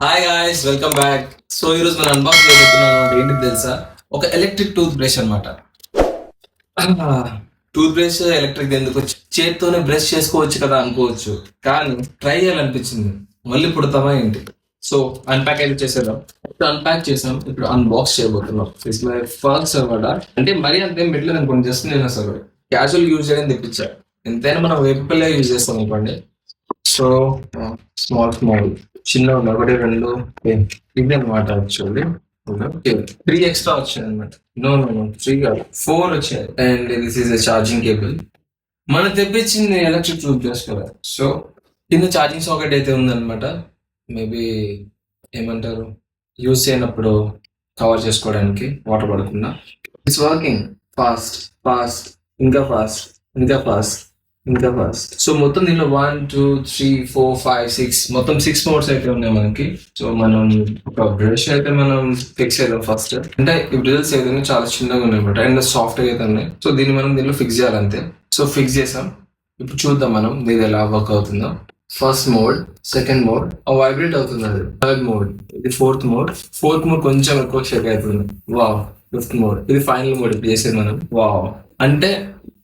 Hi guys, welcome back. So ఈ రోజు మనం అన్బాక్స్ చేయబోతున్నాం అనమాట. ఏంటి తెలుసా? ఒక ఎలక్ట్రిక్ టూత్ బ్రష్ అనమాట. టూత్ బ్రష్ ఎలక్ట్రిక్ ఎందుకు? చేత్తోనే బ్రష్ చేసుకోవచ్చు కదా అనుకోవచ్చు, కానీ ట్రై చేయాలనిపించింది. మళ్ళీ పుడతామా ఏంటి? సో అన్పాక్ అయితే చేసేద్దాం. ఇప్పుడు అన్పాక్ చేసాం, ఇప్పుడు అన్బాక్స్ చేయబోతున్నాం. ఇట్స్ మై ఫస్ట్ అనమాట. అంటే మరీ అంతేం పెట్టలేదు అనుకోండి, జస్ట్ నేను అసలు క్యాజువల్ యూజ్ చేయడం తెప్పించా. ఎంతైనా మనం వేపికల్లే యూజ్ చేస్తాం అనుకోండి. సో స్మాల్ స్మాల్ చిన్న ఉన్నాయి, ఒకటి రెండు. ఇది అనమాట. యాక్చువల్లీ త్రీ ఎక్స్ట్రా వచ్చాయి అనమాట. నో నో నో, త్రీ కాదు, ఫోర్ వచ్చాయి. And this is charging cable. మనం తెప్పించింది ఎలక్ట్రిక్ టూత్ బ్రష్ కదా, సో కింద ఛార్జింగ్ సాకెట్ అయితే ఉందన్నమాట. మేబీ ఏమంటారు, యూజ్ చేయనప్పుడు కవర్ చేసుకోవడానికి వాటర్ పడకుండా. ఇట్స్ వర్కింగ్ ఫాస్ట్ ఫాస్ట్, ఇంకా ఫాస్ట్, ఇంకా ఫాస్ట్, ఇంకా ఫాస్ట్. సో మొత్తం దీనిలో 1 2 3 4 5 6 మొత్తం 6 మోడ్స్ అయితే ఉన్నాయి మనకి. సో మనం ఒక బ్రష్ అయితే మనం ఫిక్స్ చేద్దాం ఫస్ట్. అంటే ఈ బ్రిజల్స్ అయితే చాలా చిన్నగా ఉన్నాయి అనమాట, అండ్ సాఫ్ట్ గా అయితే ఉన్నాయి. సో దీన్ని మనం దీనిలో ఫిక్స్ చేయాలంతే. సో ఫిక్స్ చేసాం. ఇప్పుడు చూద్దాం మనం ఇది ఎలా వర్క్ అవుతుందో. First mode, second mode vibrate అవుతుంది, అది థర్డ్ మోడ్, ఇది ఫోర్త్ మోడ్ కొంచెం ఎక్కువ షేక్ అవుతుంది. వావ్. ఫిఫ్త్ మోడ్, ఇది ఫైనల్ మోడ్ ఇప్పుడు చేసేది మనం. వావ్. అంటే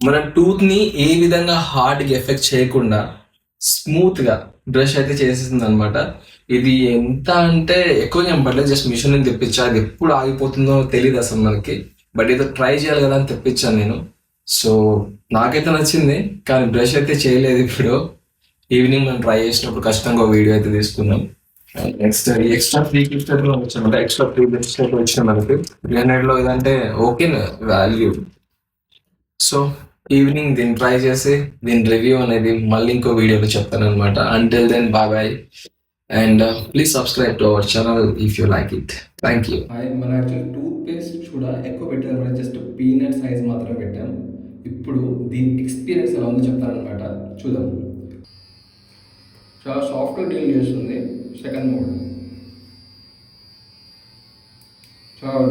మన టూత్ ని ఏ విధంగా హార్డ్ గా ఎఫెక్ట్ చేయకుండా స్మూత్ గా బ్రష్ అయితే చేసేస్తుంది అనమాట. ఇది ఎంత అంటే ఎక్కువ ఏం పడలేదు, జస్ట్ మిషన్ నుంచి తెప్పించా. అది ఎప్పుడు ఆగిపోతుందో తెలియదు అసలు మనకి, బట్ ఏదో ట్రై చేయాలి కదా అని తెప్పించాను నేను. సో నాకైతే నచ్చింది, కానీ బ్రష్ అయితే చేయలేదు. ఇప్పుడు ఈవినింగ్ మనం ట్రై చేసినప్పుడు ఖచ్చితంగా వీడియో అయితే తీసుకున్నాం. నెక్స్ట్ ఎక్స్ట్రా ఫ్రీ గిఫ్ట్ అయితే మనకు వచ్చిందంటే, ఎక్స్ట్రా ఫ్రీ గిఫ్ట్ అయితే వచ్చిన మనకి 300 లో. ఇదంటే ఓకే వాల్యూ. సో ఈవినింగ్ దీన్ని ట్రై చేసి దీని రివ్యూ అనేది మళ్ళీ ఇంకో వీడియోలో చెప్తాను అనమాట. Until then bye bye, and please subscribe to our channel if you like it. Thank you. మన యాక్చువల్ టూత్ పేస్ట్ కూడా ఎక్కువ పెట్టారు అనమాట, జస్ట్ పీనట్ సైజ్ మాత్రం పెట్టాం. ఇప్పుడు దీని ఎక్స్పీరియన్స్ ఎలా ఉందో చెప్తానమాట, చూద్దాం. చాలా సాఫ్ట్గా డీల్ చేస్తుంది. సెకండ్ మోడ్ చాలా